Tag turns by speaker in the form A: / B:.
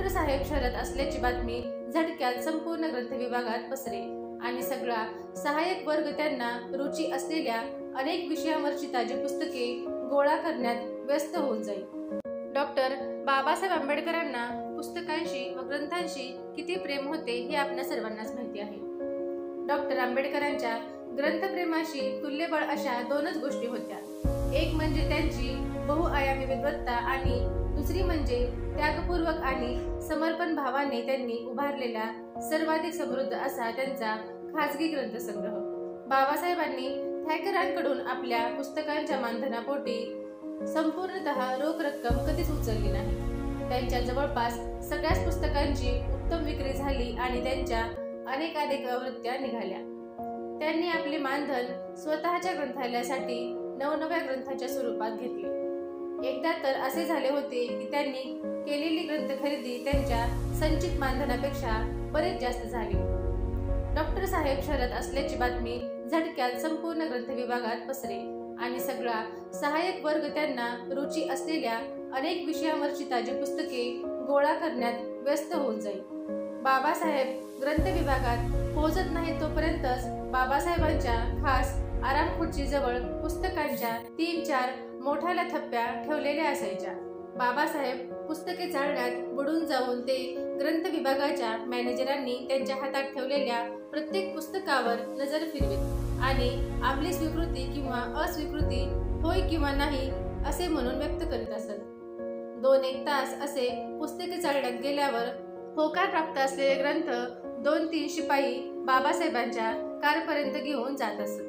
A: साहेब शहरात असल्याची बातमी झटक्यात संपूर्ण ग्रंथ विभागात पसरे आणि सगळा सहाय्यक वर्ग त्यांना रुची असलेल्या अनेक विषयांवरची ताजी पुस्तके गोळा करण्यात व्यस्त होऊन जाईल। डॉक्टर बाबासाहेब आंबेडकरांना पुस्तकांशी व ग्रंथांशी किती प्रेम होते हे आपल्या सर्वांनाच माहिती आहे। डॉक्टर आंबेडकरांच्या ग्रंथप्रेमाशी तुल्यबळ अशा दोनच गोष्टी होत्या, एक म्हणजे त्यांची बहुआयामी विद्वत्ता आणि दुसरी म्हणजे त्यागपूर्वक आणि समर्पण भावाने त्यांनी उभारलेला सर्वाधिक समृद्ध असा त्यांचा खाजगी ग्रंथसंग्रह। बाबासाहेबांनी थॅकरांकडून आपल्या पुस्तकांच्या मानधनापोटी संपूर्णतः रोख रक्कम कधीच उचलली नाही। त्यांच्या जवळपास सगळ्याच पुस्तकांची उत्तम विक्री झाली आणि त्यांच्या अनेकानेक आवृत्त्या निघाल्या। त्यांनी आपले मानधन स्वतःच्या ग्रंथालयासाठी नवनव्या ग्रंथाच्या स्वरूपात घेतले। एकदा तर असे झाले होते की त्यांनी केलेली ग्रंथ खरेदी त्यांच्या संचित मानधनापेक्षा बरेच जास्त झाली। डॉक्टर साहेब शहरात असल्याची बातमी झटक्यात संपूर्ण ग्रंथ विभागात पसरे आणि सगळा सहाय्यक वर्ग त्यांना रुची असलेल्या अनेक विषयांवरची ताजी पुस्तके गोळा करण्यात व्यस्त होऊन जाईल। बाबासाहेब ग्रंथ विभागात पोहोचत नाही तोपर्यंतच बाबासाहेबांच्या खास आरामखुर्ची जवळ पुस्तकांच्या 3-4 मोठाल्या थप्प्या ठेवलेल्या असायच्या। बाबासाहेब पुस्तके चाळण्यात बुडून जाऊन ते ग्रंथ विभागाच्या मॅनेजरांनी त्यांच्या हातात ठेवलेल्या प्रत्येक पुस्तकावर नजर फिरवीत आणि आपली स्वीकृती किंवा अस्वीकृती होय किंवा नाही असे म्हणून व्यक्त करीत असत। 2-1 तास असे पुस्तके चाळण्यात गेल्यावर होकार प्राप्त असलेले ग्रंथ 2-3 शिपाई बाबासाहेबांच्या कारपर्यंत घेऊन जात असत।